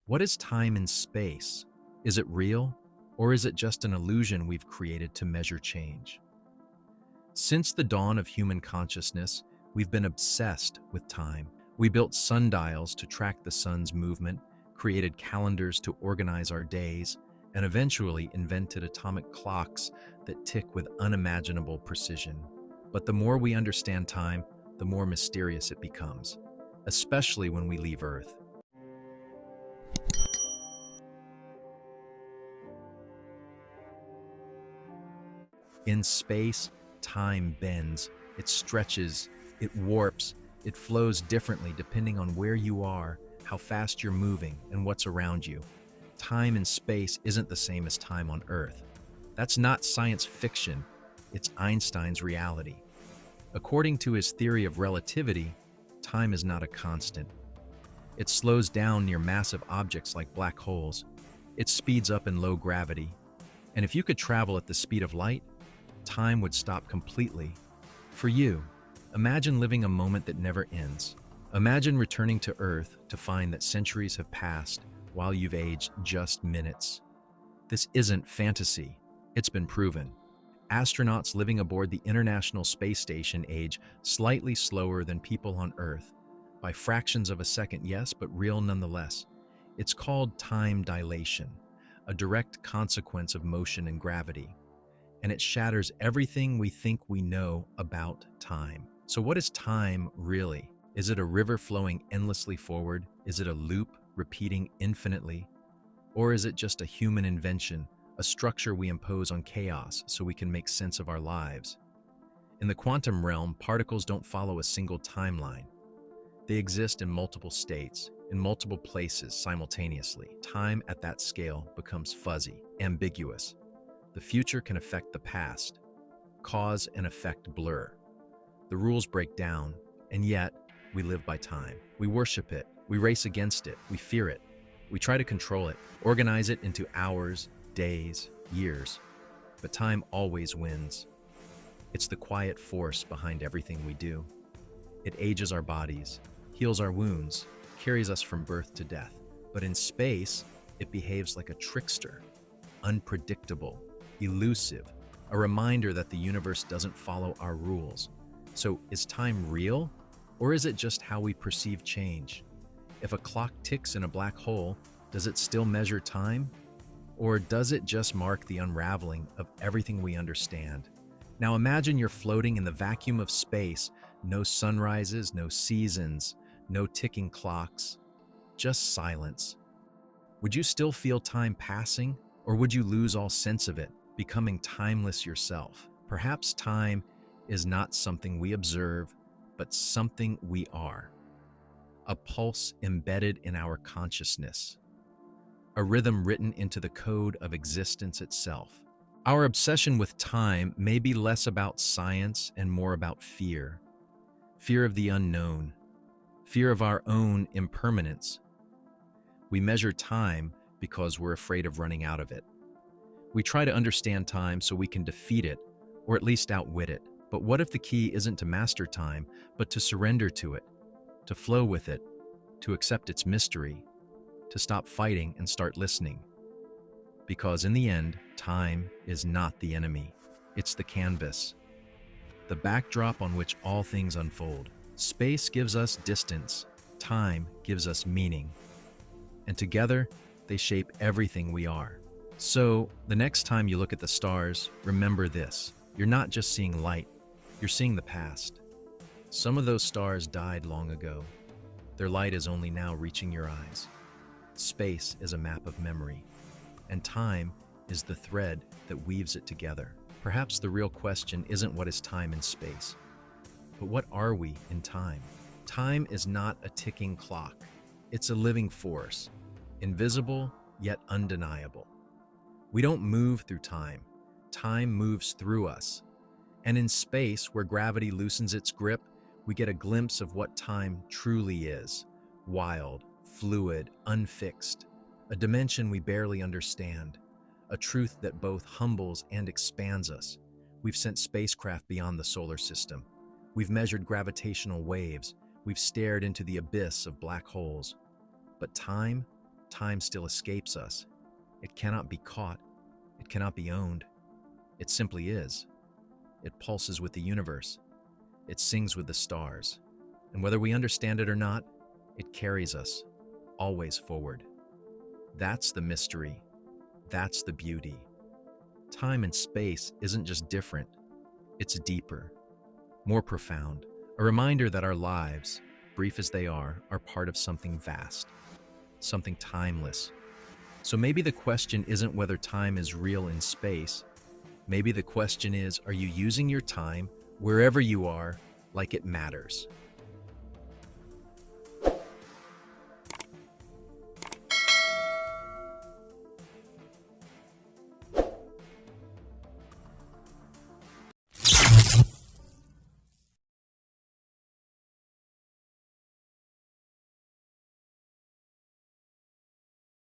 What is time in space? Is it real, or is it just an illusion we've created to measure change? Since the dawn of human consciousness, we've been obsessed with time. We built sundials to track the sun's movement, created calendars to organize our days, and eventually invented atomic clocks that tick with unimaginable precision. But the more we understand time, the more mysterious it becomes, especially when we leave Earth. In space, time bends, it stretches, it warps, it flows differently depending on where you are, how fast you're moving, and what's around you. Time in space isn't the same as time on Earth. That's not science fiction, it's Einstein's reality. According to his theory of relativity, time is not a constant. It slows down near massive objects like black holes. It speeds up in low gravity. And if you could travel at the speed of light, time would stop completely. For you, imagine living a moment that never ends. Imagine returning to Earth to find that centuries have passed while you've aged just minutes. This isn't fantasy. It's been proven. Astronauts living aboard the International Space Station age slightly slower than people on Earth, by fractions of a second, yes, but real nonetheless. It's called time dilation, a direct consequence of motion and gravity. And it shatters everything we think we know about time. So what is time really? Is it a river flowing endlessly forward? Is it a loop repeating infinitely? Or is it just a human invention, a structure we impose on chaos so we can make sense of our lives? In the quantum realm, particles don't follow a single timeline. They exist in multiple states, in multiple places simultaneously. Time at that scale becomes fuzzy, ambiguous. The future can affect the past. Cause and effect blur. The rules break down, and yet we live by time. We worship it. We race against it. We fear it. We try to control it, organize it into hours, days, years. But time always wins. It's the quiet force behind everything we do. It ages our bodies, heals our wounds, carries us from birth to death. But in space, it behaves like a trickster, unpredictable, elusive, a reminder that the universe doesn't follow our rules. So is time real, or is it just how we perceive change? If a clock ticks in a black hole, does it still measure time? Or does it just mark the unraveling of everything we understand? Now imagine you're floating in the vacuum of space, no sunrises, no seasons, no ticking clocks, just silence. Would you still feel time passing, or would you lose all sense of it, becoming timeless yourself? Perhaps time is not something we observe, but something we are. A pulse embedded in our consciousness. A rhythm written into the code of existence itself. Our obsession with time may be less about science and more about fear. Fear of the unknown. Fear of our own impermanence. We measure time because we're afraid of running out of it. We try to understand time so we can defeat it, or at least outwit it. But what if the key isn't to master time, but to surrender to it, to flow with it, to accept its mystery, to stop fighting and start listening? Because in the end, time is not the enemy. It's the canvas, the backdrop on which all things unfold. Space gives us distance, time gives us meaning, and together they shape everything we are. So, the next time you look at the stars, remember this. You're not just seeing light, you're seeing the past. Some of those stars died long ago. Their light is only now reaching your eyes. Space is a map of memory, and time is the thread that weaves it together. Perhaps the real question isn't what is time in space, but what are we in time? Time is not a ticking clock. It's a living force, invisible yet undeniable. We don't move through time. Time moves through us. And in space, where gravity loosens its grip, we get a glimpse of what time truly is. Wild, fluid, unfixed. A dimension we barely understand. A truth that both humbles and expands us. We've sent spacecraft beyond the solar system. We've measured gravitational waves. We've stared into the abyss of black holes. But time? time still escapes us. It cannot be caught. It cannot be owned. It simply is. It pulses with the universe. It sings with the stars. And whether we understand it or not, it carries us, always forward. That's the mystery. That's the beauty. Time and space isn't just different, it's deeper, more profound. A reminder that our lives, brief as they are part of something vast, something timeless. So maybe the question isn't whether time is real in space. Maybe the question is, are you using your time, wherever you are, like it matters?